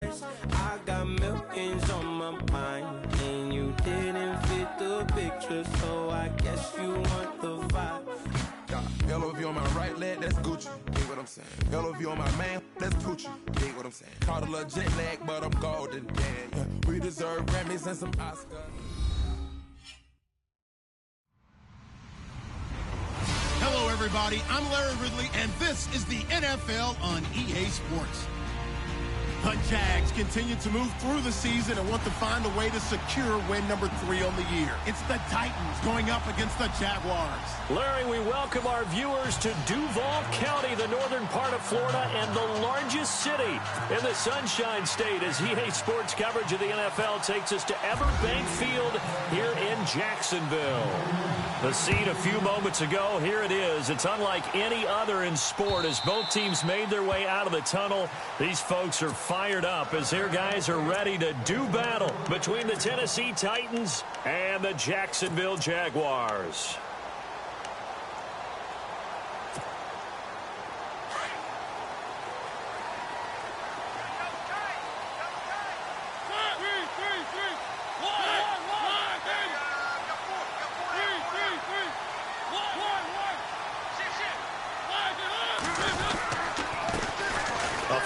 I got millions on my mind, and you didn't fit the picture, so I guess you want the vibe. LOV on my right leg, that's Gucci. Dig what I'm saying? LOV on my man, that's Gucci. Dig what I'm saying? Caught a little jet lag, but I'm golden. Yeah. We deserve Grammys and some Oscars. Hello, everybody. I'm Larry Ridley, and this is the NFL on EA Sports. The Jags continue to move through the season and want to find a way to secure win number 3 on the year. It's the Titans going up against the Jaguars. Larry, we welcome our viewers to Duval County, the northern part of Florida, and the largest city in the Sunshine State, as EA Sports coverage of the NFL takes us to Everbank Field here in Jacksonville. The scene a few moments ago, here it is. It's unlike any other in sport as both teams made their way out of the tunnel. These folks are fired up as their guys are ready to do battle between the Tennessee Titans and the Jacksonville Jaguars.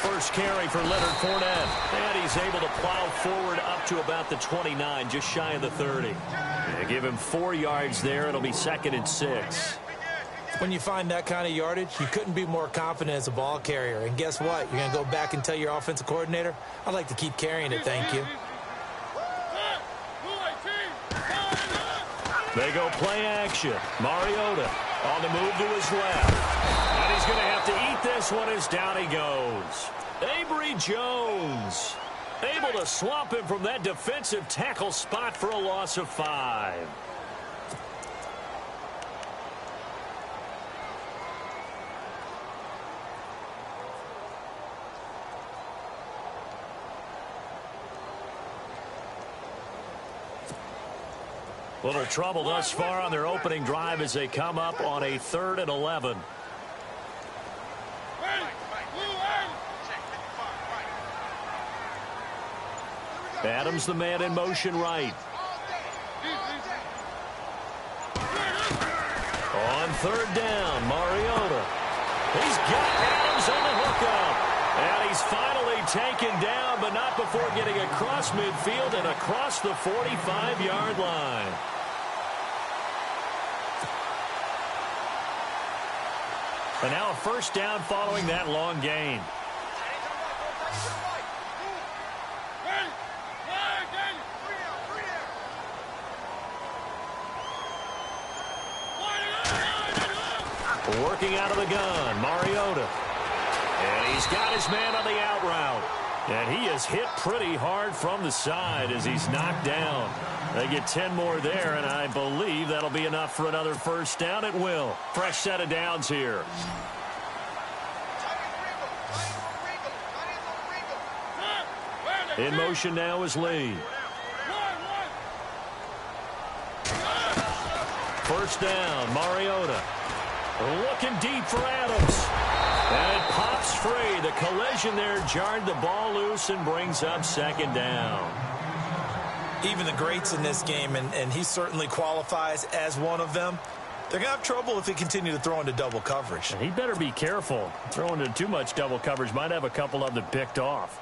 First carry for Leonard Fournette, and he's able to plow forward up to about the 29, just shy of the 30. They give him 4 yards there. It'll be 2nd and 6. When you find that kind of yardage, you couldn't be more confident as a ball carrier. And guess what? You're going to go back and tell your offensive coordinator, I'd like to keep carrying it, thank you. They go play action. Mariota on the move to his left. And he's going to have to eat this one as down he goes. Avery Jones able to swamp him from that defensive tackle spot for a loss of 5. Little trouble thus far on their opening drive as they come up on a 3rd and 11. Adams the man in motion right. On 3rd down, Mariota. He's got Adams on the hookup. And he's finally taken down, but not before getting across midfield and across the 45-yard line. And now a first down following that long gain. Working out of the gun, Mariota. And he's got his man on the out route. And he is hit pretty hard from the side as he's knocked down. They get 10 more there, and I believe that'll be enough for another first down. It will. Fresh set of downs here. In motion now is Lee. First down, Mariota. Looking deep for Adams. And it pops free. The collision there jarred the ball loose and brings up 2nd down. Even the greats in this game, and he certainly qualifies as one of them, they're going to have trouble if they continue to throw into double coverage. And he better be careful. Throwing into too much double coverage might have a couple of them picked off.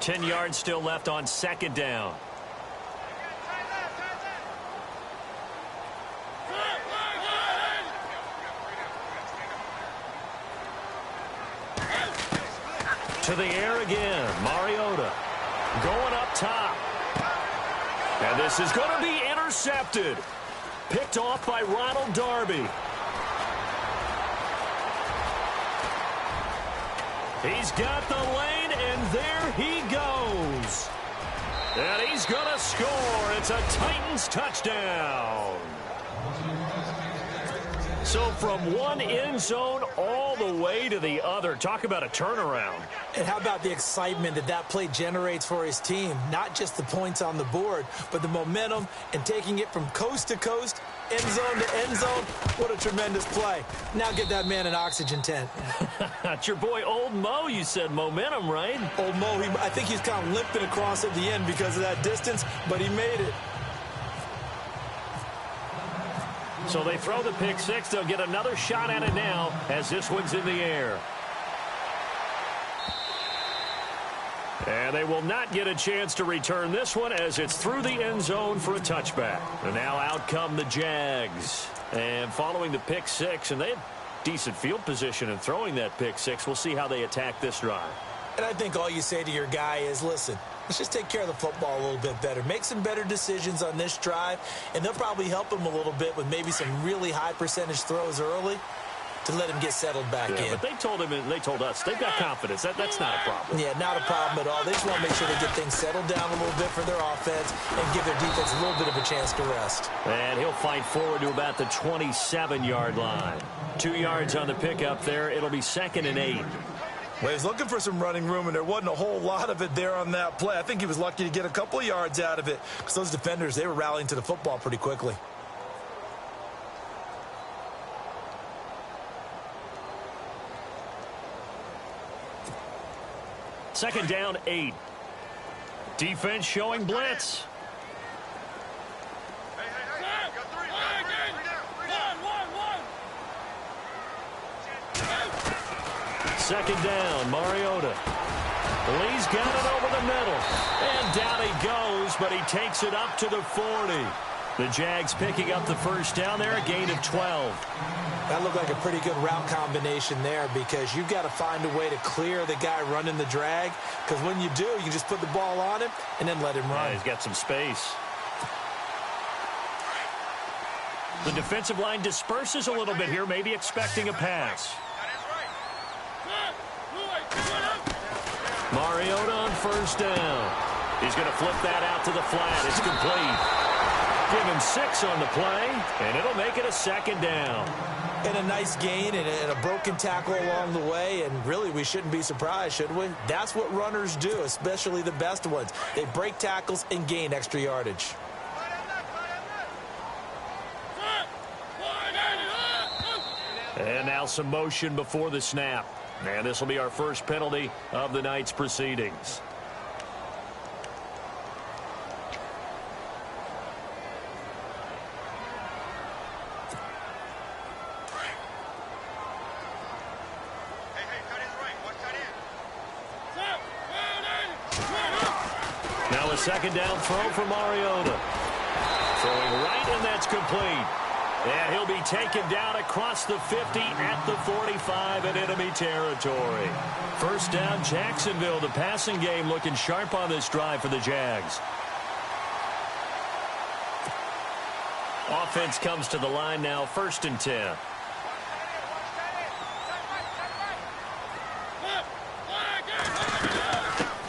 Ten yards still left on 2nd down. To the air again, Mariota going up top. And this is going to be intercepted. Picked off by Ronald Darby. He's got the lane, and there he goes. And he's going to score. It's a Titans touchdown. So from one end zone all the way to the other. Talk about a turnaround. And how about the excitement that play generates for his team? Not just the points on the board, but the momentum and taking it from coast to coast end zone to end zone. What a tremendous play. Now get that man an oxygen tent. It's your boy Old Mo, you said. Momentum, right? Old Mo, I think he's kind of limping across at the end because of that distance, but he made it. So they throw the pick six. They'll get another shot at it now as this one's in the air. And they will not get a chance to return this one as it's through the end zone for a touchback. And now out come the Jags. And following the pick six, and they had decent field position in throwing that pick six. We'll see how they attack this drive. And I think all you say to your guy is, listen, let's just take care of the football a little bit better. Make some better decisions on this drive, and they'll probably help him a little bit with maybe some really high percentage throws early to let him get settled back in. But they told him and they told us they've got confidence. That's not a problem. Yeah, not a problem at all. They just want to make sure they get things settled down a little bit for their offense and give their defense a little bit of a chance to rest. And he'll fight forward to about the 27-yard line. 2 yards on the pickup there. It'll be 2nd and 8. Well, he was looking for some running room, and there wasn't a whole lot of it there on that play. I think he was lucky to get a couple of yards out of it because those defenders, they were rallying to the football pretty quickly. Second down, 8. Defense showing blitz. Second down, Mariota. Lee's got it over the middle. And down he goes, but he takes it up to the 40. The Jags picking up the first down there, a gain of 12. That looked like a pretty good route combination there because you've got to find a way to clear the guy running the drag, because when you do, you can just put the ball on him and then let him run. Yeah, he's got some space. The defensive line disperses a little bit here, maybe expecting a pass. Mariota on first down. He's going to flip that out to the flat. It's complete. Give him 6 on the play, and it'll make it a second down. And a nice gain and a broken tackle along the way, and really we shouldn't be surprised, should we? That's what runners do, especially the best ones. They break tackles and gain extra yardage. And now some motion before the snap. And this will be our first penalty of the night's proceedings. Now a second down throw for Mariota. Throwing right, and that's complete. And he'll be taken down across the 50 at the 45 in enemy territory. First down, Jacksonville. The passing game looking sharp on this drive for the Jags. Offense comes to the line now, 1st and 10.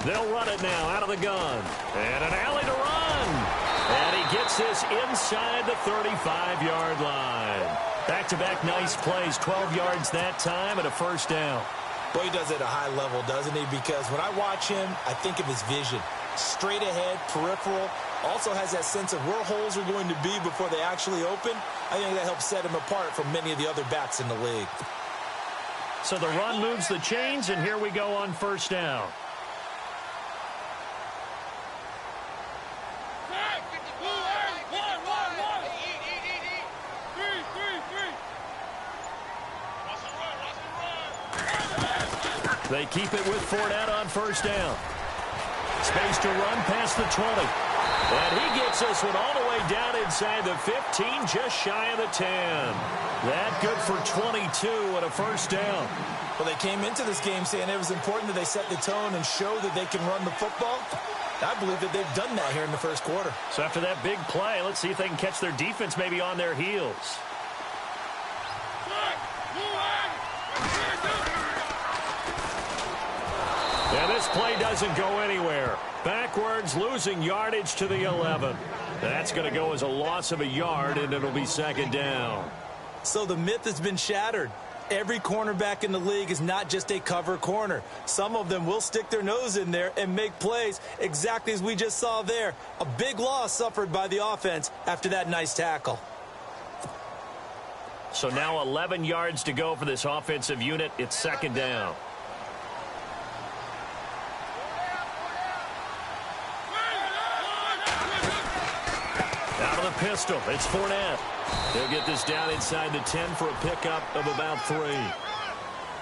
They'll run it now out of the gun. And an alley to run. And he gets this inside the 35-yard line. Back-to-back nice plays, 12 yards that time and a first down. Well, he does it at a high level, doesn't he? Because when I watch him, I think of his vision. Straight ahead, peripheral. Also has that sense of where holes are going to be before they actually open. I think that helps set him apart from many of the other backs in the league. So the run moves the chains, and here we go on first down. They keep it with Fournette on first down. Space to run past the 20. And he gets this one all the way down inside the 15, just shy of the 10. That good for 22 and a first down. Well, they came into this game saying it was important that they set the tone and show that they can run the football. I believe that they've done that here in the first quarter. So after that big play, let's see if they can catch their defense maybe on their heels. And this play doesn't go anywhere. Backwards, losing yardage to the 11. That's going to go as a loss of a yard, and it'll be second down. So the myth has been shattered. Every cornerback in the league is not just a cover corner. Some of them will stick their nose in there and make plays exactly as we just saw there. A big loss suffered by the offense after that nice tackle. So now 11 yards to go for this offensive unit. It's second down. Out of the pistol, it's Fournette. They'll get this down inside the 10 for a pickup of about 3.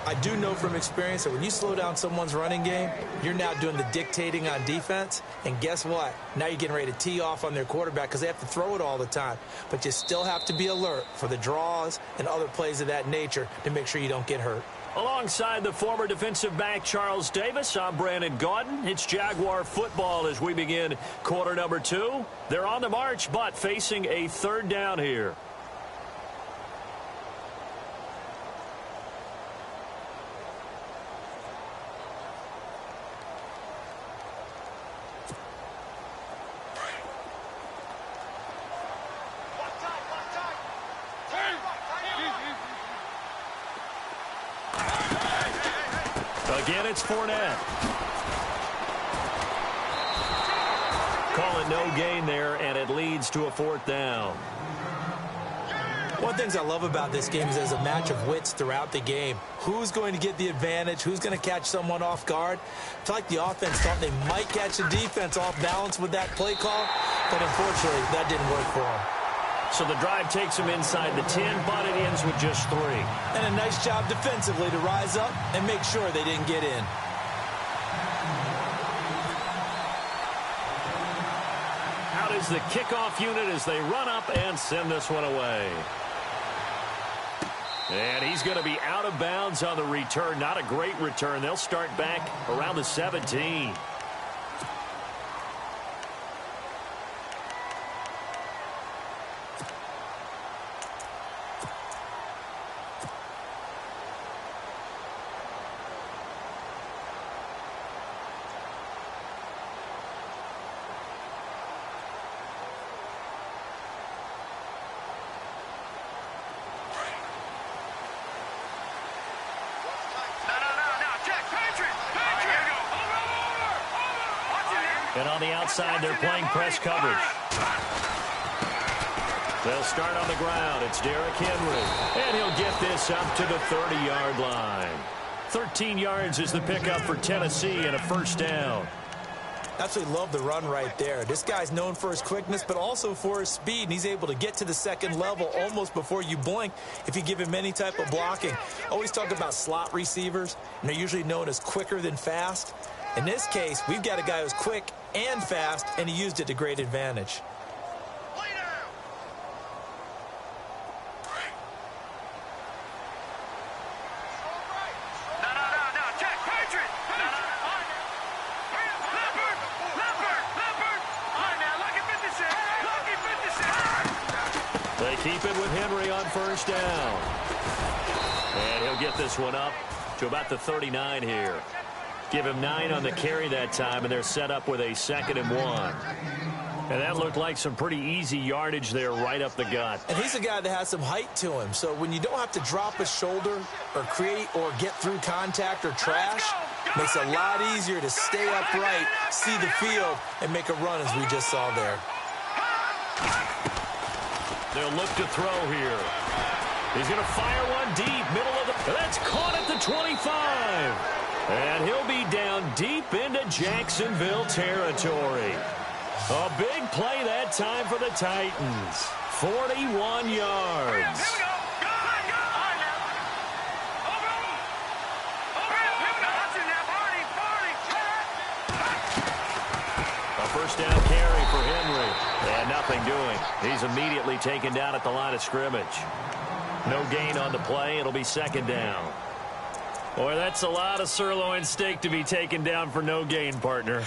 I do know from experience that when you slow down someone's running game, you're now doing the dictating on defense. And guess what? Now you're getting ready to tee off on their quarterback because they have to throw it all the time. But you still have to be alert for the draws and other plays of that nature to make sure you don't get hurt. Alongside the former defensive back Charles Davis, I'm Brandon Gaudin. It's Jaguar football as we begin quarter number 2. They're on the march, but facing a third down here. Again, it's Fournette. Call it no gain there, and it leads to a fourth down. One of the things I love about this game is there's a match of wits throughout the game. Who's going to get the advantage? Who's going to catch someone off guard? I feel like the offense thought they might catch the defense off balance with that play call, but unfortunately, that didn't work for them. So the drive takes them inside the 10, but it ends with just 3. And a nice job defensively to rise up and make sure they didn't get in. Out is the kickoff unit as they run up and send this one away. And he's going to be out of bounds on the return. Not a great return. They'll start back around the 17. And on the outside, they're playing press coverage. They'll start on the ground. It's Derrick Henry. And he'll get this up to the 30-yard line. 13 yards is the pickup for Tennessee and a first down. Absolutely love the run right there. This guy's known for his quickness, but also for his speed, and he's able to get to the second level almost before you blink if you give him any type of blocking. Always talk about slot receivers, and they're usually known as quicker than fast. In this case, we've got a guy who's quick and fast, and he used it to great advantage. They keep it with Henry on first down. And he'll get this one up to about the 39 here. Give him 9 on the carry that time, and they're set up with a 2nd and 1. And that looked like some pretty easy yardage there right up the gut. And he's a guy that has some height to him. So when you don't have to drop a shoulder or create or get through contact or trash, makes it a lot easier to stay upright, see the field, and make a run as we just saw there. They'll look to throw here. He's going to fire one deep, middle of the... That's caught at the 25. And he'll be down deep into Jacksonville territory. A big play that time for the Titans. 41 yards. A first down carry for Henry. And nothing doing. He's immediately taken down at the line of scrimmage. No gain on the play. It'll be 2nd down. Boy, that's a lot of sirloin steak to be taken down for no gain, partner.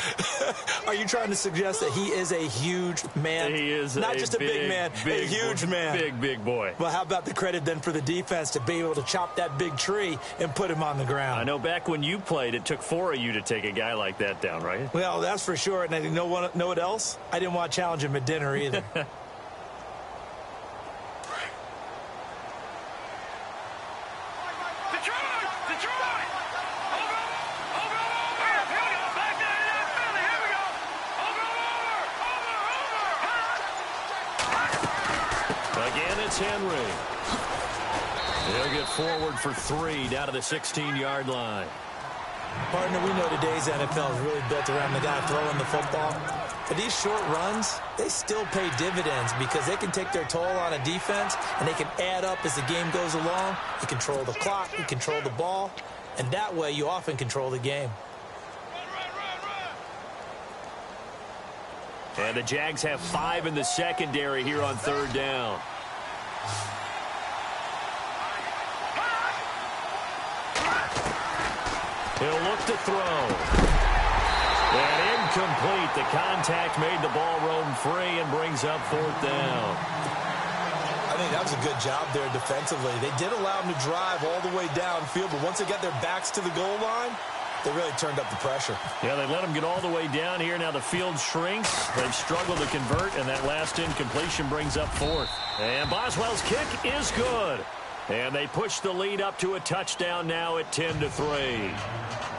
Are you trying to suggest that he is a huge man? He is not just a big man, a huge man. Big boy. Well, how about the credit then for the defense to be able to chop that big tree and put him on the ground? I know back when you played, it took 4 of you to take a guy like that down, right? Well, that's for sure. And I know what else? I didn't want to challenge him at dinner either. Again, it's Henry. He'll get forward for 3 down to the 16-yard line. Partner, we know today's NFL is really built around the guy throwing the football. But these short runs, they still pay dividends because they can take their toll on a defense and they can add up as the game goes along. You control the clock, you control the ball, and that way you often control the game. And the Jags have 5 in the secondary here on 3rd down. He'll look to throw. And incomplete. The contact made the ball roam free and brings up 4th down. I think that was a good job there defensively. They did allow them to drive all the way downfield, but once they got their backs to the goal line, they really turned up the pressure. Yeah, they let them get all the way down here. Now the field shrinks. They've struggled to convert, and that last incompletion brings up 4th. And Boswell's kick is good. And they push the lead up to a touchdown now at 10-3.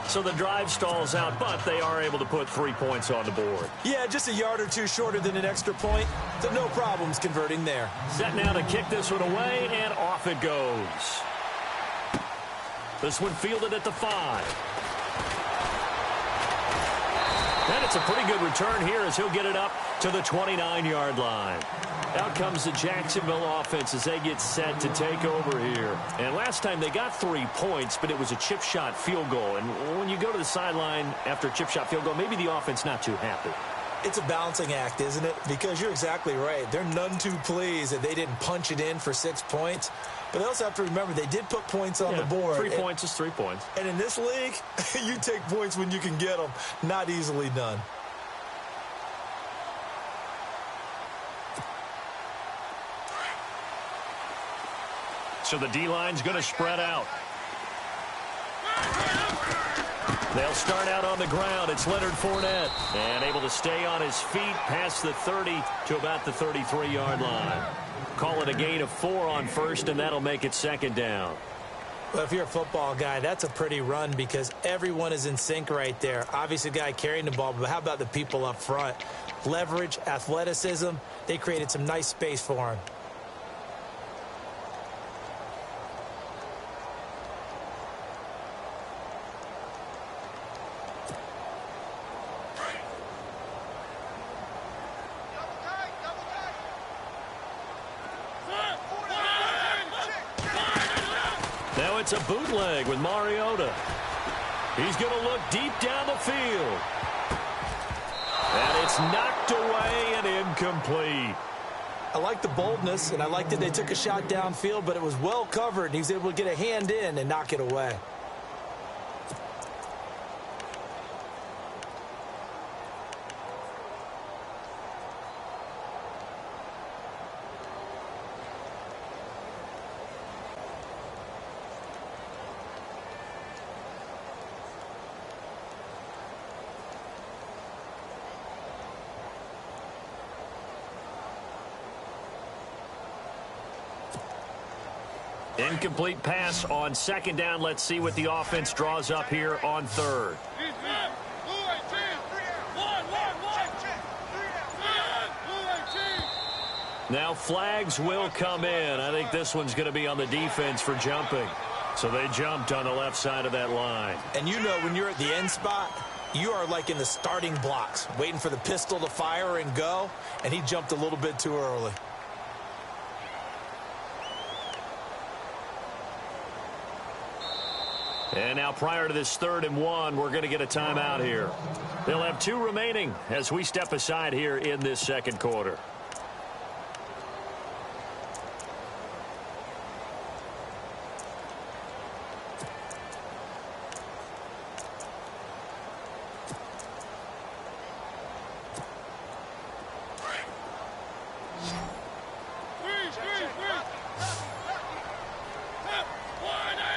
So the drive stalls out, but they are able to put 3 points on the board. Yeah, just a yard or two shorter than an extra point. So no problems converting there. Set now to kick this one away, and off it goes. This one fielded at the 5. And it's a pretty good return here as he'll get it up to the 29-yard line. Out comes the Jacksonville offense as they get set to take over here. And last time they got 3 points, but it was a chip shot field goal. And when you go to the sideline after a chip shot field goal, maybe the offense not too happy. It's a balancing act, isn't it? Because you're exactly right. They're none too pleased that they didn't punch it in for 6 points. But they also have to remember they did put points on the board. 3 points is 3 points. And in this league, you take points when you can get them. Not easily done. So the D-line's going to spread out. They'll start out on the ground. It's Leonard Fournette. And able to stay on his feet past the 30 to about the 33-yard line. Call it a gain of 4 on 1st, and that'll make it 2nd down. Well, if you're a football guy, that's a pretty run because everyone is in sync right there. Obviously, the guy carrying the ball, but how about the people up front? Leverage, athleticism, they created some nice space for him. Now it's a bootleg with Mariota. He's going to look deep down the field. And it's knocked away and incomplete. I like the boldness, and I like that they took a shot downfield, but it was well covered, and he was able to get a hand in and knock it away. Incomplete pass on 2nd down. Let's see what the offense draws up here on 3rd. Now flags will come in. I think this one's going to be on the defense for jumping. So they jumped on the left side of that line. And you know when you're at the end spot, you are like in the starting blocks, waiting for the pistol to fire and go, and he jumped a little bit too early. And now prior to this 3rd and 1, we're going to get a timeout here. They'll have 2 remaining as we step aside here in this 2nd quarter.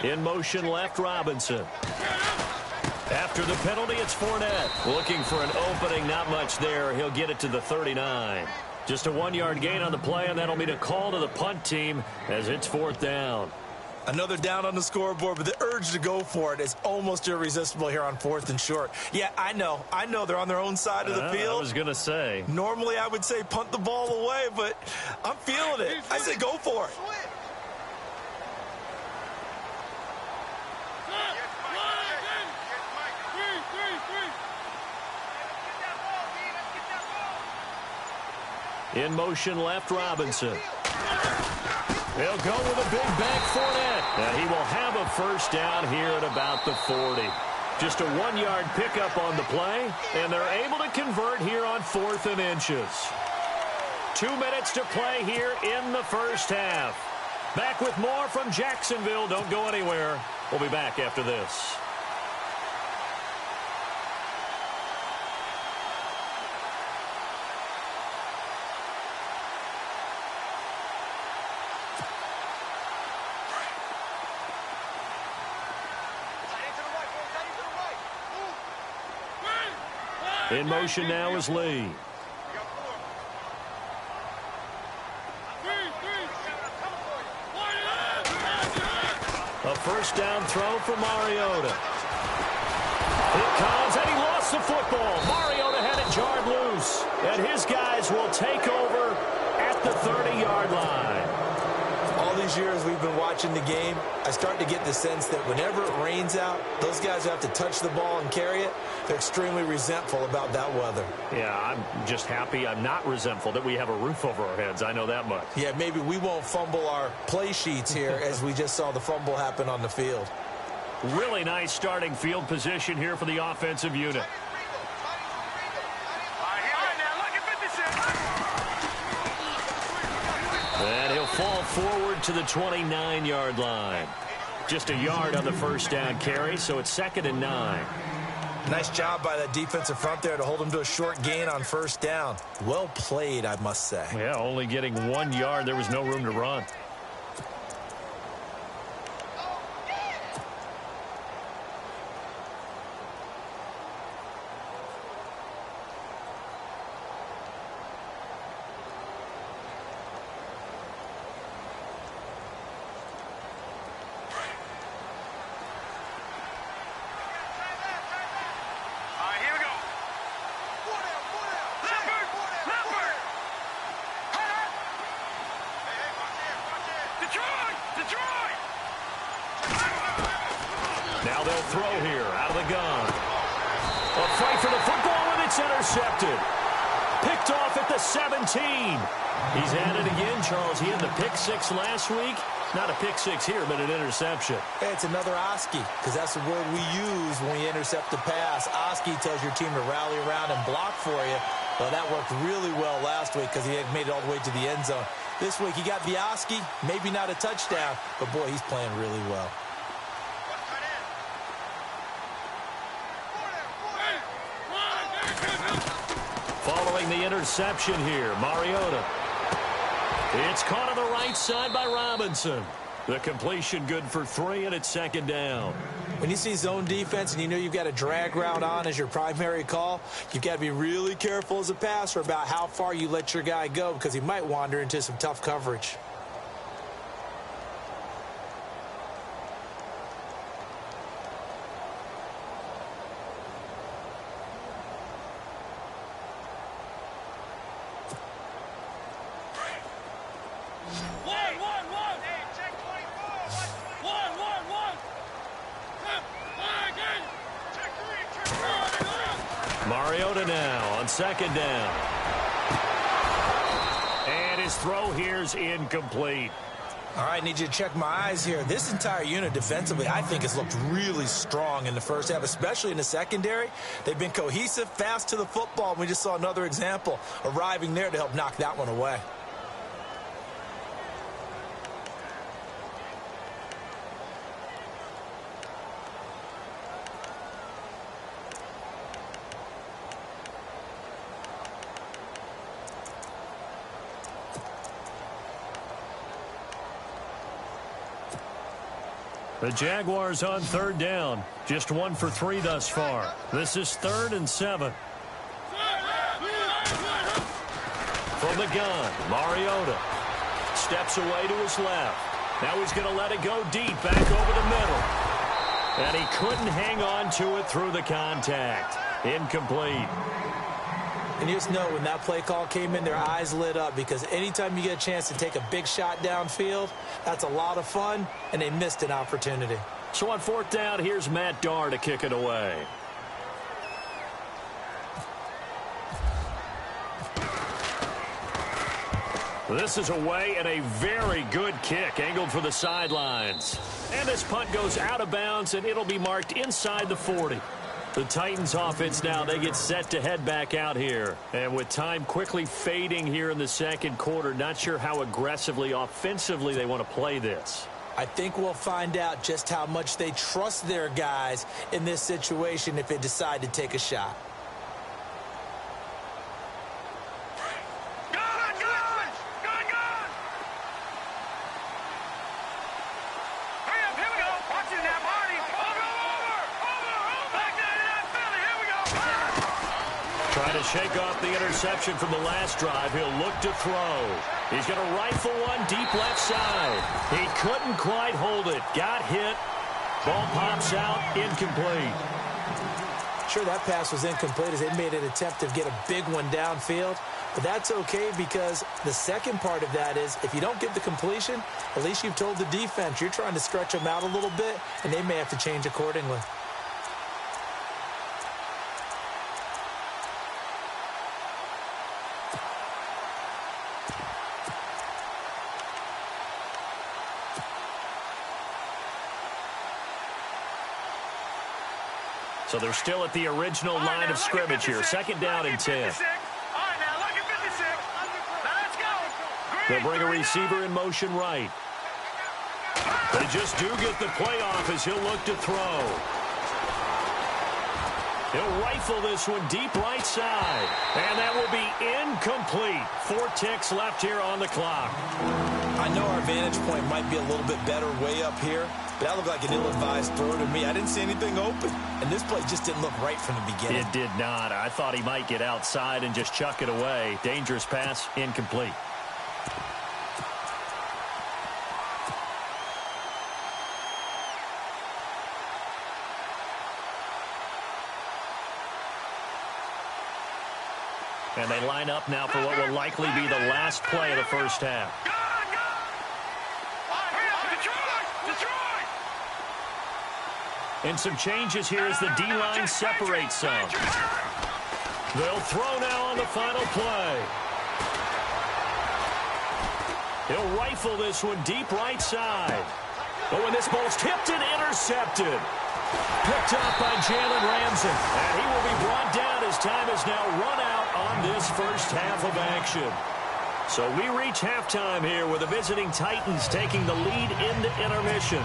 In motion left, Robinson. After the penalty, it's Fournette. Looking for an opening, not much there. He'll get it to the 39. Just a 1-yard gain on the play, and that'll mean a call to the punt team as it's 4th down. Another down on the scoreboard, but the urge to go for it is almost irresistible here on 4th and short. Yeah, I know they're on their own side of the field. I was going to say. Normally, I would say punt the ball away, but I'm feeling it. I say go for it. In motion left, Robinson. He'll go with a big bank Fournette. And he will have a first down here at about the 40. Just a 1-yard pickup on the play, and they're able to convert here on 4th and inches. 2 minutes to play here in the first half. Back with more from Jacksonville. Don't go anywhere. We'll be back after this. In motion now is Lee. A first down throw for Mariota. It comes, and he lost the football. Mariota had it jarred loose, and his guys will take over at the 30-yard line. All these years we've been watching the game, I start to get the sense that whenever it rains out, those guys who have to touch the ball and carry it, they're extremely resentful about that weather. Yeah, I'm just happy I'm not resentful that we have a roof over our heads. I know that much. Yeah, maybe we won't fumble our play sheets here as we just saw the fumble happen on the field. Really nice starting field position here for the offensive unit. And he'll fall forward to the 29-yard line. Just a yard on the first down carry, so it's 2nd and 9. Nice job by that defensive front there to hold him to a short gain on first down. Well played, I must say. Yeah, only getting 1 yard. There was no room to run. Now they'll throw here out of the gun. A fight for the football, and it's intercepted. Picked off at the 17. He's at it again, Charles. He had the pick 6 last week. Not a pick 6 here, but an interception. Hey, it's another Oski, because that's the word we use when we intercept a pass. Oski tells your team to rally around and block for you. Well, that worked really well last week because he had made it all the way to the end zone. This week, he got the Oski, maybe not a touchdown, but boy, he's playing really well. Following the interception here, Mariota. It's caught on the right side by Robinson. The completion good for 3, and it's 2nd down. When you see zone defense and you know you've got a drag route on as your primary call, you've got to be really careful as a passer about how far you let your guy go because he might wander into some tough coverage. Mariota now on 2nd down. And his throw here's incomplete. All right, need you to check my eyes here. This entire unit defensively, I think, has looked really strong in the first half, especially in the secondary. They've been cohesive, fast to the football, and we just saw another example arriving there to help knock that one away. The Jaguars on 3rd down. Just 1 for 3 thus far. This is 3rd and 7. From the gun, Mariota steps away to his left. Now he's going to let it go deep back over the middle. And he couldn't hang on to it through the contact. Incomplete. And you just know when that play call came in, their eyes lit up because anytime you get a chance to take a big shot downfield, that's a lot of fun, and they missed an opportunity. So on 4th down, here's Matt Darr to kick it away. This is away and a very good kick angled for the sidelines. And this punt goes out of bounds, and it'll be marked inside the 40. The Titans offense now, they get set to head back out here. And with time quickly fading here in the second quarter, not sure how aggressively, offensively they want to play this. I think we'll find out just how much they trust their guys in this situation if they decide to take a shot. Trying to shake off the interception from the last drive. He'll look to throw. He's going to rifle one deep left side. He couldn't quite hold it. Got hit. Ball pops out. Incomplete. Sure, that pass was incomplete as they made an attempt to get a big one downfield. But that's okay because the second part of that is if you don't get the completion, at least you've told the defense you're trying to stretch them out a little bit, and they may have to change accordingly. So they're still at the original line of scrimmage here. Second down and 10. They'll bring a receiver in motion right. They just do get the playoff as he'll look to throw. He'll rifle this one deep right side. And that will be incomplete. 4 ticks left here on the clock. I know our vantage point might be a little bit better way up here, but that looked like an ill-advised throw to me. I didn't see anything open, and this play just didn't look right from the beginning. It did not. I thought he might get outside and just chuck it away. Dangerous pass, incomplete. And they line up now for what will likely be the last play of the first half. And some changes here as the D-line separates some. They'll throw now on the final play. He'll rifle this one deep right side. But when this ball's tipped and intercepted. Picked up by Jalen Ramsey. And he will be brought down as time is now run out on this first half of action. So we reach halftime here with the visiting Titans taking the lead into intermission.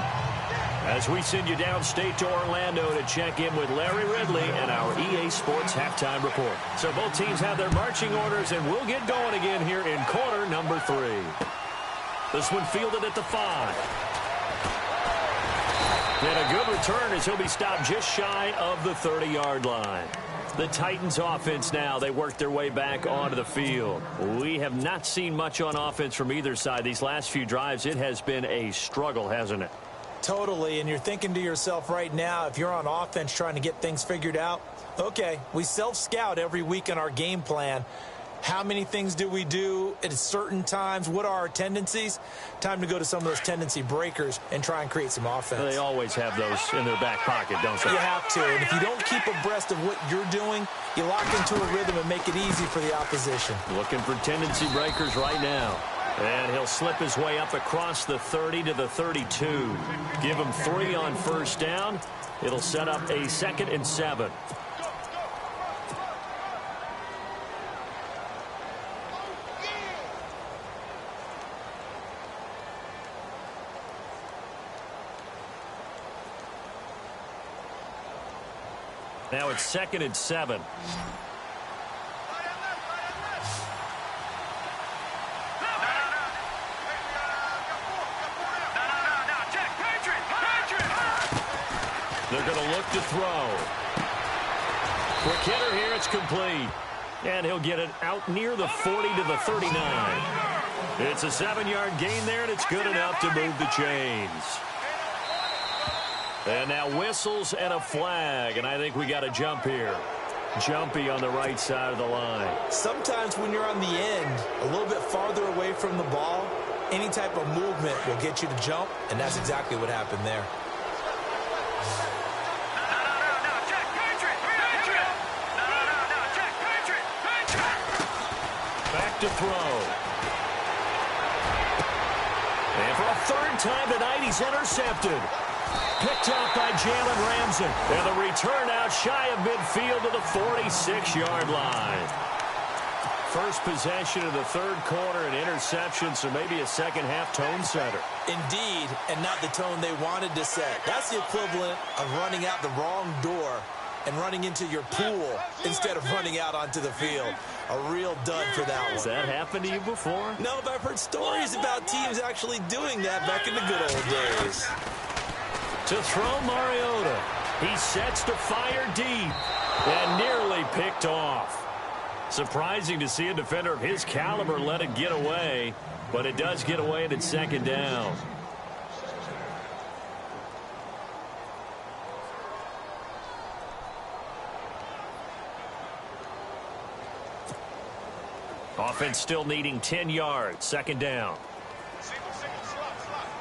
As we send you downstate to Orlando to check in with Larry Ridley and our EA Sports Halftime Report. So both teams have their marching orders, and we'll get going again here in quarter number 3. This one fielded at the 5. And a good return as he'll be stopped just shy of the 30-yard line. The Titans offense now, they work their way back onto the field. We have not seen much on offense from either side. These last few drives, it has been a struggle, hasn't it? Totally, and you're thinking to yourself right now, if you're on offense trying to get things figured out, okay, we self-scout every week in our game plan. How many things do we do at certain times? What are our tendencies? Time to go to some of those tendency breakers and try and create some offense. They always have those in their back pocket, don't they? You have to, and if you don't keep abreast of what you're doing, you lock into a rhythm and make it easy for the opposition. Looking for tendency breakers right now. And he'll slip his way up across the 30 to the 32. Give him 3 on first down. It'll set up a 2nd and 7. Now it's 2nd and 7. They're going to look to throw. Quick hitter here, it's complete. And he'll get it out near the 40 to the 39. It's a 7-yard gain there, and it's good enough to move the chains. And now whistles and a flag, and I think we got a jump here. Jumpy on the right side of the line. Sometimes when you're on the end, a little bit farther away from the ball, any type of movement will get you to jump, and that's exactly what happened there. Back to throw. And for a third time tonight, he's intercepted. Picked off by Jalen Ramsey. And the return out shy of midfield to the 46-yard line. First possession of the third quarter, an interception, so maybe a second-half tone setter. Indeed, and not the tone they wanted to set. That's the equivalent of running out the wrong door and running into your pool instead of running out onto the field. A real dud for that one. Has that happened to you before? No, but I've heard stories about teams actually doing that back in the good old days. To throw Mariota. He sets to fire deep and nearly picked off. Surprising to see a defender of his caliber let it get away, but it does get away and it's second down. Offense still needing 10 yards. Second down. Single, slot.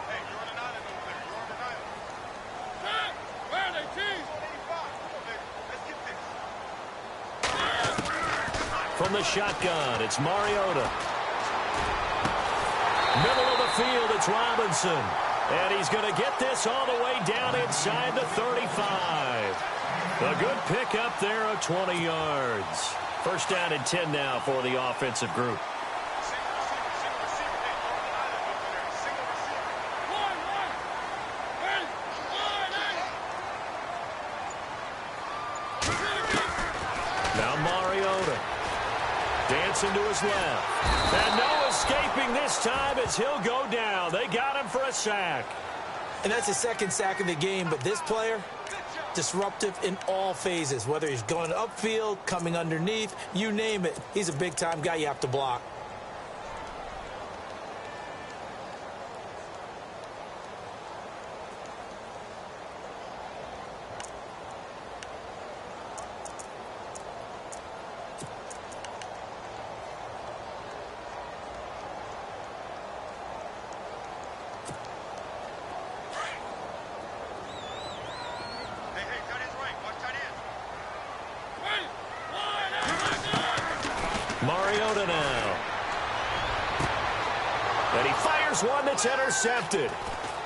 Hey, you're on an island over there. You're on an island. Where are they, teams? Let's get this. From the shotgun, it's Mariota. Middle of the field, it's Robinson. And he's going to get this all the way down inside the 35. A good pickup there of 20 yards. First down and 10 now for the offensive group. Now Mariota. Dancing to his left. And no escaping this time as he'll go down. They got him for a sack. And that's the second sack of the game, but this player, disruptive in all phases, whether he's going upfield, coming underneath, you name it. He's a big-time guy you have to block. Mariota now. And he fires one that's intercepted.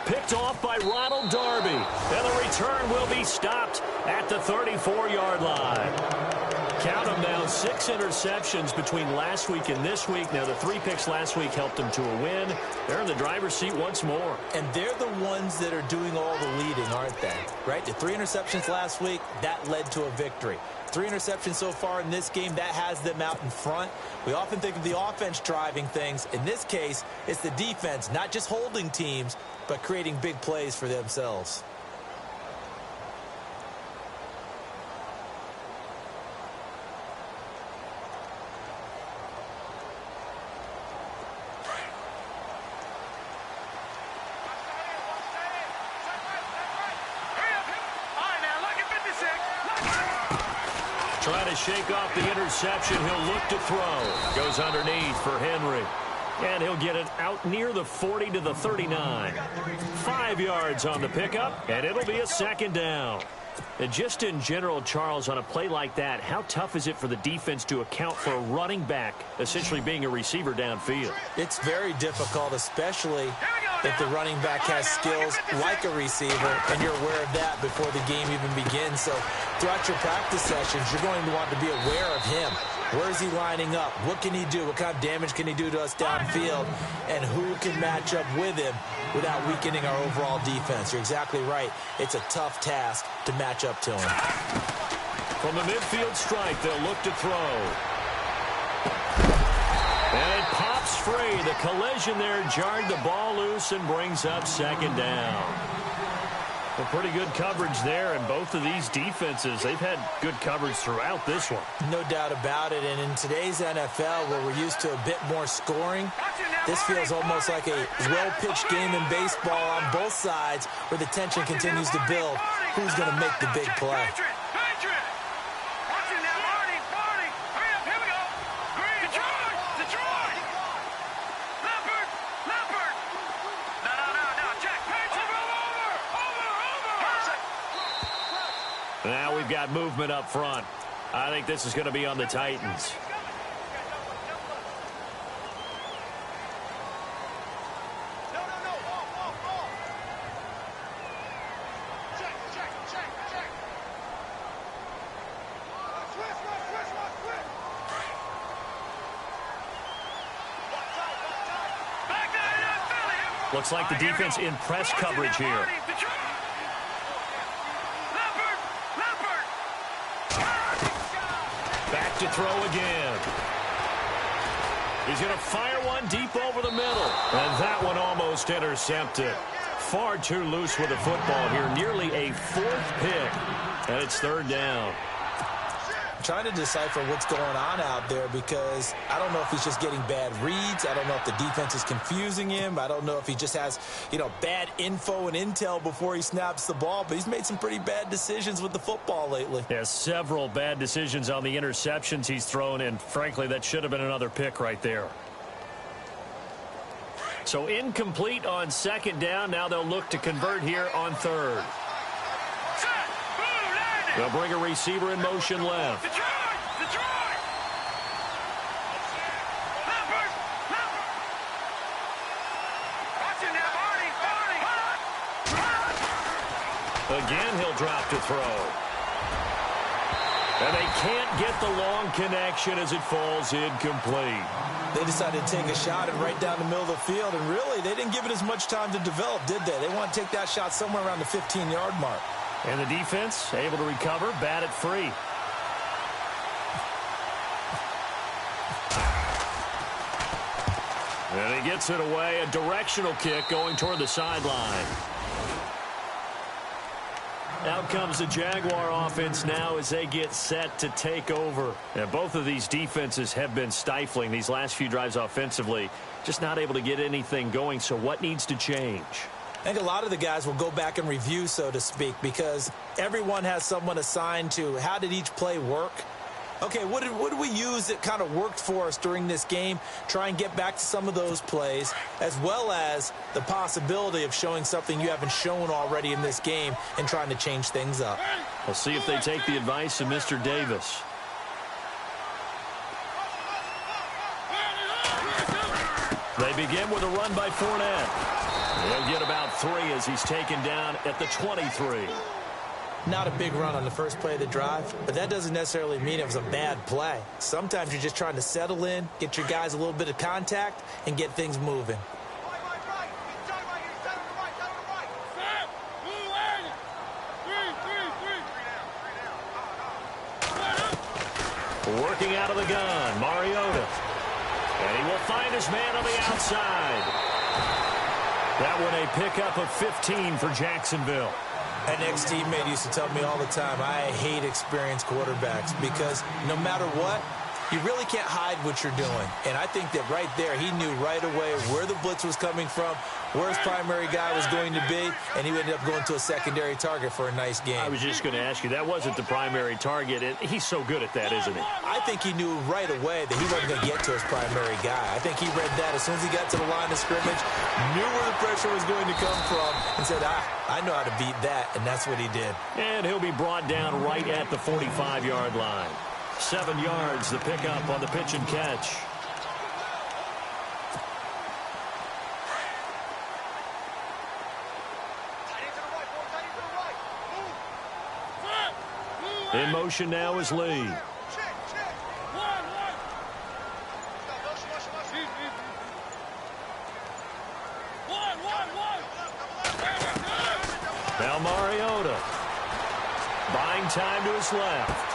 Picked off by Ronald Darby. And the return will be stopped at the 34-yard line. Count them now, 6 interceptions between last week and this week. Now, the 3 picks last week helped them to a win. They're in the driver's seat once more. And they're the ones that are doing all the leading, aren't they? Right? The 3 interceptions last week, that led to a victory. 3 interceptions so far in this game, that has them out in front. We often think of the offense driving things. In this case, it's the defense, not just holding teams, but creating big plays for themselves. Trying to shake off the interception. He'll look to throw. Goes underneath for Henry. And he'll get it out near the 40 to the 39. 5 yards on the pickup, and it'll be a second down. And just in general, Charles, on a play like that, how tough is it for the defense to account for a running back essentially being a receiver downfield? It's very difficult, especially if the running back has skills like a receiver, and you're aware of that before the game even begins. So throughout your practice sessions, you're going to want to be aware of him. Where is he lining up? What can he do? What kind of damage can he do to us downfield? And who can match up with him without weakening our overall defense? You're exactly right. It's a tough task to match up to him. From the midfield strike, they'll look to throw. And it pops free. The collision there jarred the ball loose and brings up second down. Well, pretty good coverage there, and both of these defenses, they've had good coverage throughout this one. No doubt about it, and in today's NFL, where we're used to a bit more scoring, this feels almost like a well-pitched game in baseball on both sides, where the tension continues to build. Who's going to make the big play? Now we've got movement up front. I think this is going to be on the Titans. Looks like the defense in press coverage here. Back to throw again. He's going to fire one deep over the middle. And that one almost intercepted. Far too loose with the football here. Nearly a fourth pick. And it's third down. Trying to decipher what's going on out there because I don't know if he's just getting bad reads. I don't know if the defense is confusing him. I don't know if he just has, bad info and intel before he snaps the ball. But he's made some pretty bad decisions with the football lately. Yeah, several bad decisions on the interceptions he's thrown, and frankly, that should have been another pick right there. So incomplete on second down. Now they'll look to convert here on third. They'll bring a receiver in motion left. Again, he'll drop to throw. And they can't get the long connection as it falls incomplete. They decided to take a shot and right down the middle of the field, and really, they didn't give it as much time to develop, did they? They want to take that shot somewhere around the 15-yard mark. And the defense able to recover, bat it free. And he gets it away, a directional kick going toward the sideline. Out comes the Jaguar offense now as they get set to take over. And both of these defenses have been stifling these last few drives offensively. Just not able to get anything going, so what needs to change? I think a lot of the guys will go back and review, so to speak, because everyone has someone assigned to how did each play work. Okay, what did we use that kind of worked for us during this game? Try and get back to some of those plays, as well as the possibility of showing something you haven't shown already in this game and trying to change things up. We'll see if they take the advice of Mr. Davis. They begin with a run by Fournette. He'll get about 3 as he's taken down at the 23. Not a big run on the first play of the drive, but that doesn't necessarily mean it was a bad play. Sometimes you're just trying to settle in, get your guys a little bit of contact, and get things moving. Working out of the gun, Mariota. And he will find his man on the outside. That one a pickup of 15 for Jacksonville. An ex-teammate used to tell me all the time, I hate experienced quarterbacks because no matter what, you really can't hide what you're doing. And I think that right there, he knew right away where the blitz was coming from, where his primary guy was going to be, and he ended up going to a secondary target for a nice game. I was just going to ask you, that wasn't the primary target, and he's so good at that, isn't he? I think he knew right away that he wasn't going to get to his primary guy. I think he read that as soon as he got to the line of scrimmage, knew where the pressure was going to come from, and said, I know how to beat that, and that's what he did. And he'll be brought down right at the 45-yard line. 7 yards, the pickup on the pitch and catch. In motion now is Lee. Now Mariota. Buying time to his left.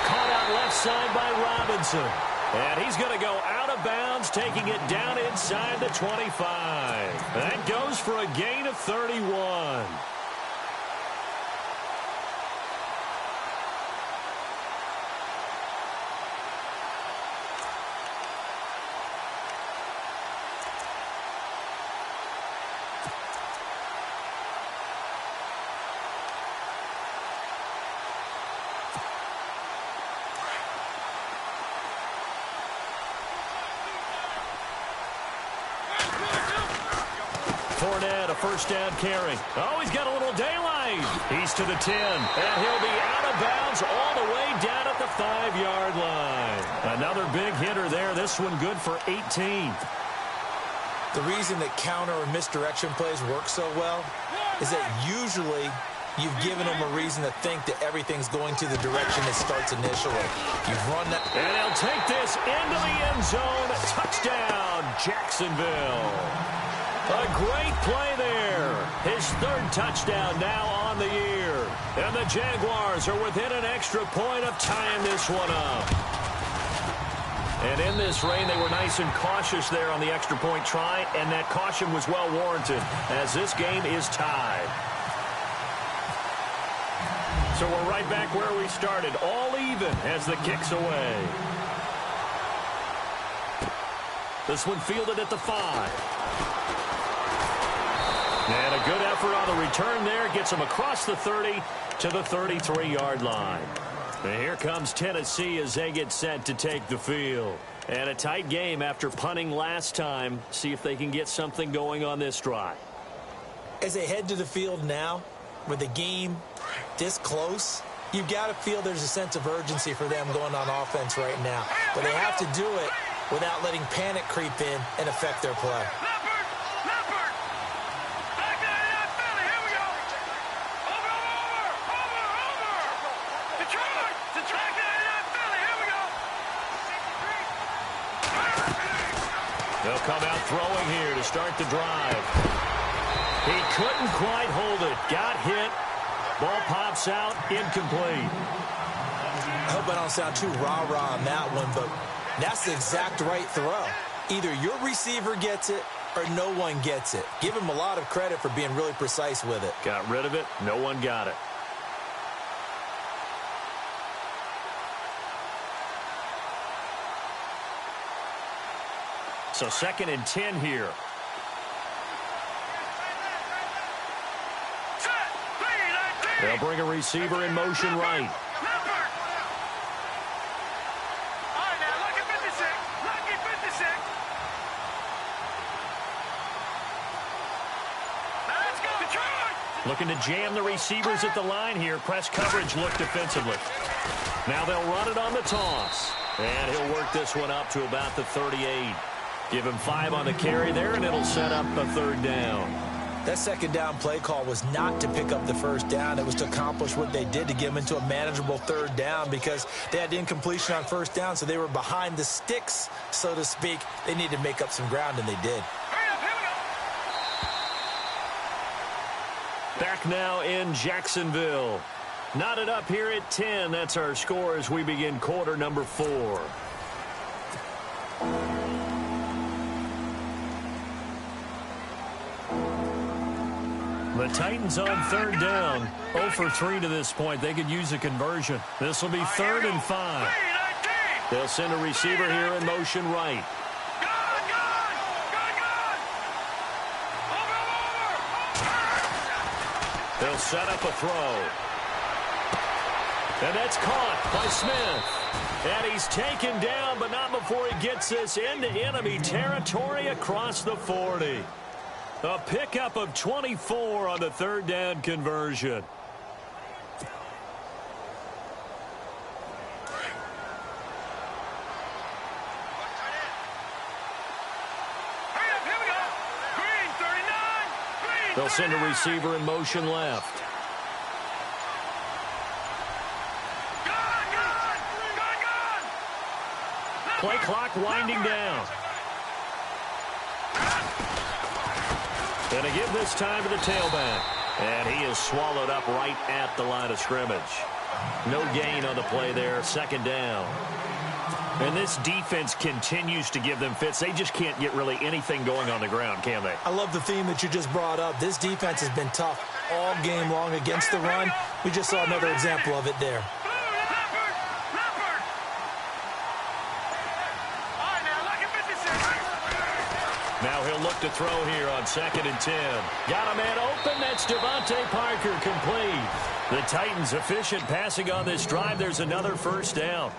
Caught out left side by Robinson. And he's going to go out of bounds, taking it down inside the 25. That goes for a gain of 31. Fournette, a first down carry. Oh, he's got a little daylight. He's to the 10, and he'll be out of bounds all the way down at the 5-yard line. Another big hitter there. This one good for 18. The reason that counter or misdirection plays work so well is that usually you've given them a reason to think that everything's going to the direction it starts initially. You've run that. And he'll take this into the end zone. Touchdown, Jacksonville. A great play there. His third touchdown now on the year. And the Jaguars are within an extra point of tying this one up. And in this rain, they were nice and cautious there on the extra point try, and that caution was well warranted as this game is tied. So we're right back where we started, all even as the kick's away. This one fielded at the 5. And a good effort on the return there. Gets him across the 30 to the 33-yard line. And here comes Tennessee as they get set to take the field. And a tight game after punting last time. See if they can get something going on this drive. As they head to the field now, with the game this close, you've got to feel there's a sense of urgency for them going on offense right now. But they have to do it without letting panic creep in and affect their play. They'll come out throwing here to start the drive. He couldn't quite hold it. Got hit. Ball pops out. Incomplete. I hope I don't sound too rah-rah on that one, but that's the exact right throw. Either your receiver gets it or no one gets it. Give him a lot of credit for being really precise with it. Got rid of it. No one got it. So 2nd and 10 here. They'll bring a receiver in motion right. Looking to jam the receivers at the line here. Press coverage look defensively. Now they'll run it on the toss. And he'll work this one up to about the 38. Give him 5 on the carry there, and it'll set up a 3rd down. That 2nd down play call was not to pick up the 1st down. It was to accomplish what they did, to get them into a manageable 3rd down, because they had incompletion on 1st down, so they were behind the sticks, so to speak. They needed to make up some ground, and they did. Back now in Jacksonville. Knotted up here at 10. That's our score as we begin quarter number 4. The Titans on 3rd down. 0 for 3 to this point. They could use a conversion. This will be 3rd and 5. They'll send a receiver here in motion right. They'll set up a throw. And that's caught by Smith. And he's taken down, but not before he gets this into enemy territory across the 40. A pickup of 24 on the 3rd down conversion. They'll send a receiver in motion left. Play clock winding down. And to give this time to the tailback. And he is swallowed up right at the line of scrimmage. No gain on the play there. 2nd down. And this defense continues to give them fits. They just can't get really anything going on the ground, can they? I love the theme that you just brought up. This defense has been tough all game long against the run. We just saw another example of it there. Now he'll look to throw here on 2nd and 10. Got a man open. That's Devontae Parker, complete. The Titans efficient passing on this drive. There's another 1st down.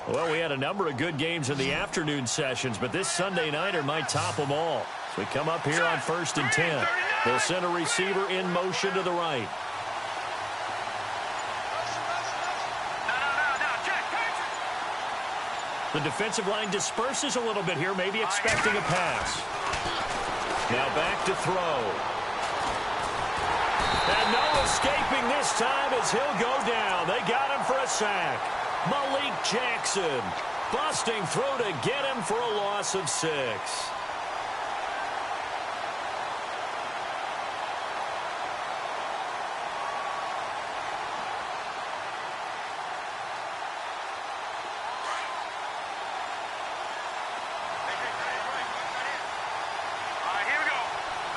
Well, we had a number of good games in the afternoon sessions, but this Sunday nighter might top them all. So we come up here on 1st and 10. They'll send a receiver in motion to the right. The defensive line disperses a little bit here, maybe expecting a pass. Now back to throw. And no escaping this time as he'll go down. They got him for a sack. Malik Jackson busting through to get him for a loss of 6.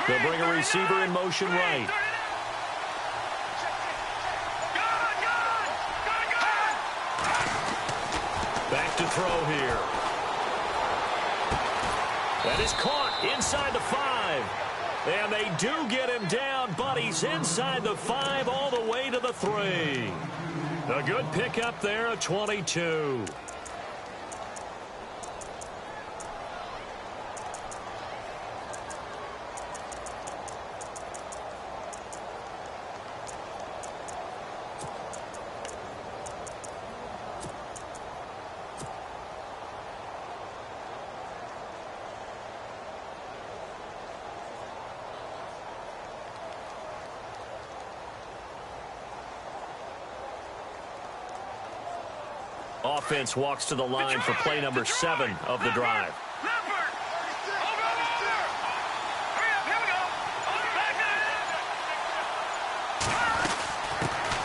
They'll bring a receiver in motion right. Back to throw here. That is caught inside the 5. And they do get him down, but he's inside the 5 all the way to the 3. A good pickup there, a 22. Offense walks to the line for play number 7 of the drive.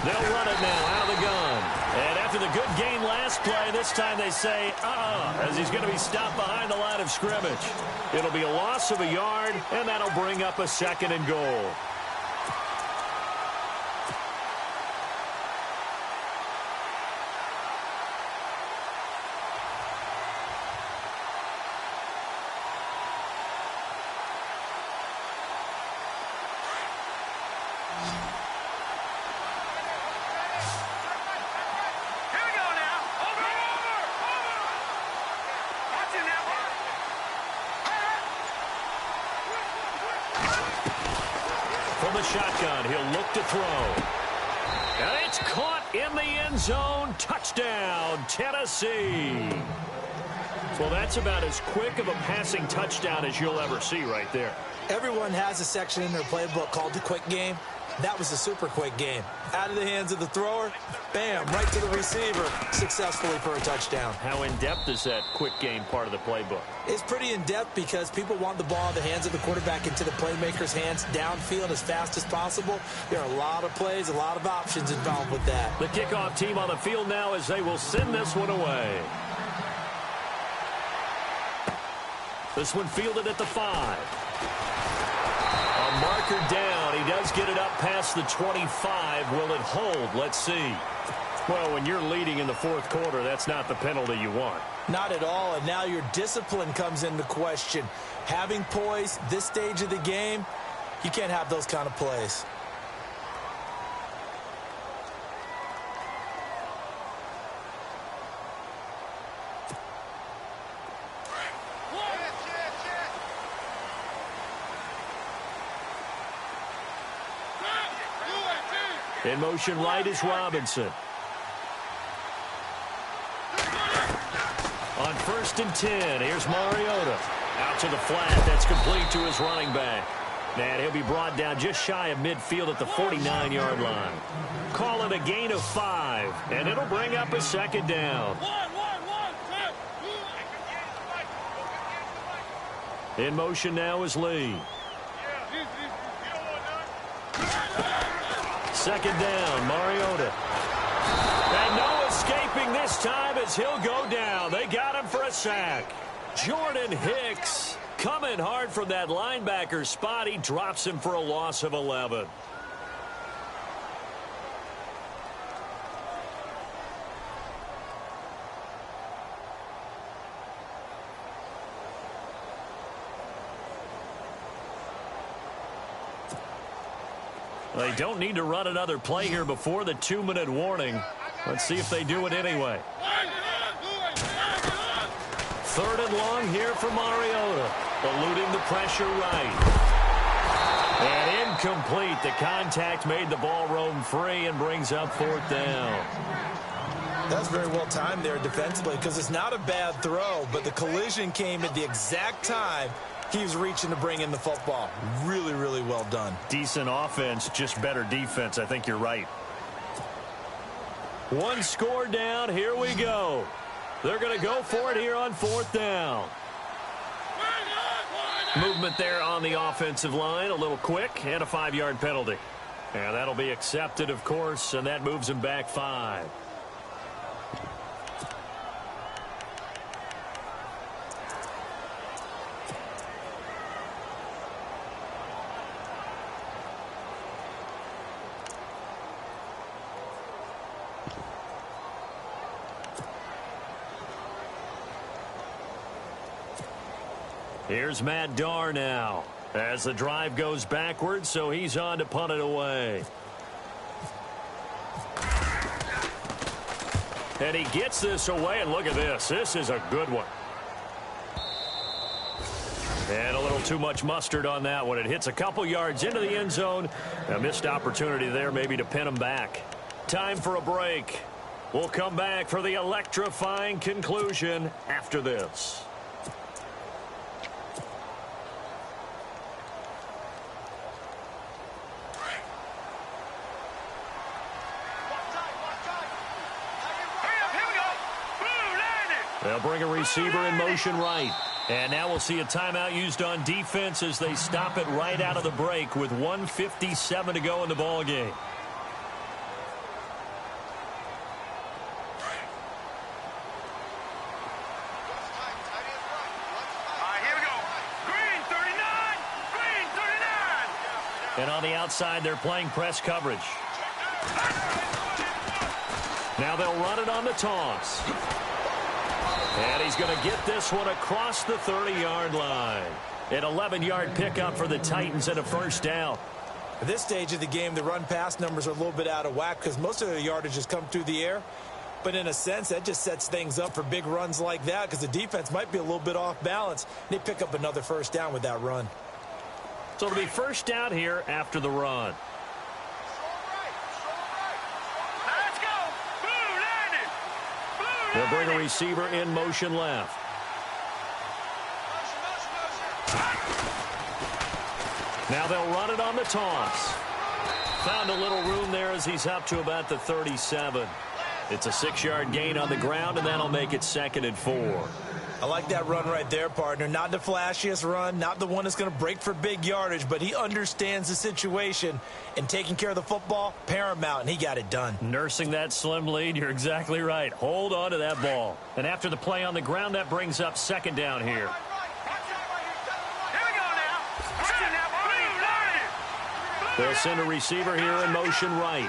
They'll run it now out of the gun. And after the good gain last play, this time they say, as he's going to be stopped behind the line of scrimmage. It'll be a loss of a yard, and that'll bring up a 2nd and goal. From the shotgun, he'll look to throw. And it's caught in the end zone. Touchdown, Tennessee. Well, that's about as quick of a passing touchdown as you'll ever see right there. Everyone has a section in their playbook called the quick game. That was a super quick game. Out of the hands of the thrower, bam, right to the receiver, successfully for a touchdown. How in-depth is that quick game part of the playbook? It's pretty in-depth because people want the ball in the hands of the quarterback into the playmaker's hands downfield as fast as possible. There are a lot of plays, a lot of options involved with that. The kickoff team on the field now as they will send this one away. This one fielded at the 5. A marker down. He does get it up past the 25. Will it hold? Let's see. Well, when you're leading in the 4th quarter, that's not the penalty you want. Not at all, and now your discipline comes into question. Having poise this stage of the game, you can't have those kind of plays. In motion right is Robinson. On 1st and 10, here's Mariota. Out to the flat, that's complete to his running back. And he'll be brought down just shy of midfield at the 49-yard line. Call it a gain of 5, and it'll bring up a 2nd down. In motion now is Lee. 2nd down, Mariota. And no escaping this time as he'll go down. They got him for a sack. Jordan Hicks coming hard from that linebacker spot. He drops him for a loss of 11. They don't need to run another play here before the 2-minute warning. Let's see if they do it anyway. 3rd and long here for Mariota. Eluding the pressure right. And incomplete. The contact made the ball roam free and brings up 4th down. That's very well timed there defensively because it's not a bad throw, but the collision came at the exact time he was reaching to bring in the football. Really, really well done. Decent offense, just better defense. I think you're right. One score down. Here we go. They're going to go for it here on 4th down. Movement there on the offensive line. A little quick and a 5-yard penalty. And that'll be accepted, of course, and that moves him back 5. Here's Matt Darr now as the drive goes backwards, so he's on to punt it away. And he gets this away, and look at this. This is a good one. And a little too much mustard on that one. It hits a couple yards into the end zone. A missed opportunity there maybe to pin him back. Time for a break. We'll come back for the electrifying conclusion after this. They'll bring a receiver in motion right. And now we'll see a timeout used on defense as they stop it right out of the break with 1:57 to go in the ball game. And on the outside, they're playing press coverage. Now they'll run it on the toss. And he's going to get this one across the 30-yard line. An 11-yard pickup for the Titans and a first down. At this stage of the game, the run-pass numbers are a little bit out of whack because most of their yardage has come through the air. But in a sense, that just sets things up for big runs like that because the defense might be a little bit off balance. They pick up another first down with that run. So it'll be first down here after the run. They'll bring a receiver in motion left. Now they'll run it on the toss. Found a little room there as he's up to about the 37. It's a 6-yard gain on the ground, and that'll make it 2nd and 4. I like that run right there, partner. Not the flashiest run, not the one that's going to break for big yardage, but he understands the situation, and taking care of the football, paramount, and he got it done. Nursing that slim lead, you're exactly right. Hold on to that ball. And after the play on the ground, that brings up 2nd down here. They'll send a receiver here in motion right.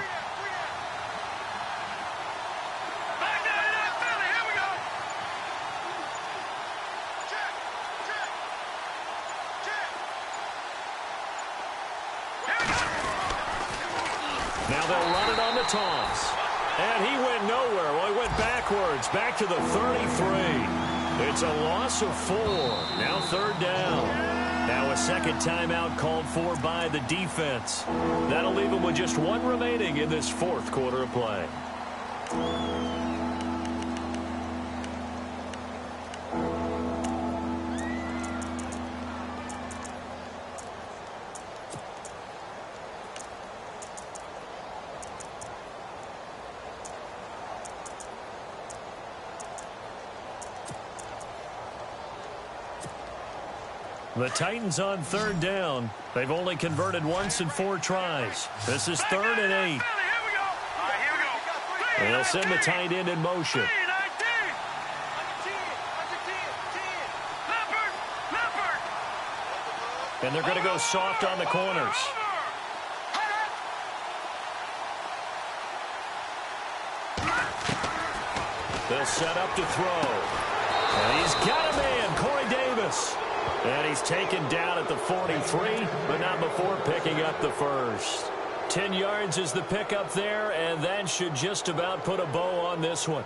Now they'll run it on the toss. And he went nowhere. Well, he went backwards, back to the 33. It's a loss of 4. Now 3rd down. Now a second timeout called for by the defense. That'll leave them with just 1 remaining in this 4th quarter of play. The Titans on 3rd down. They've only converted once in 4 tries. This is 3rd and 8. And they'll send the tight end in motion. And they're going to go soft on the corners. They'll set up to throw. And he's got a man, Corey Davis. And he's taken down at the 43, but not before picking up the first. 10 yards is the pickup there, and that should just about put a bow on this one.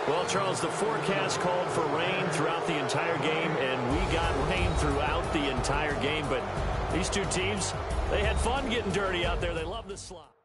Well, Charles, the forecast called for rain throughout the entire game, and we got rain throughout the entire game. But these two teams, they had fun getting dirty out there. They love the slot.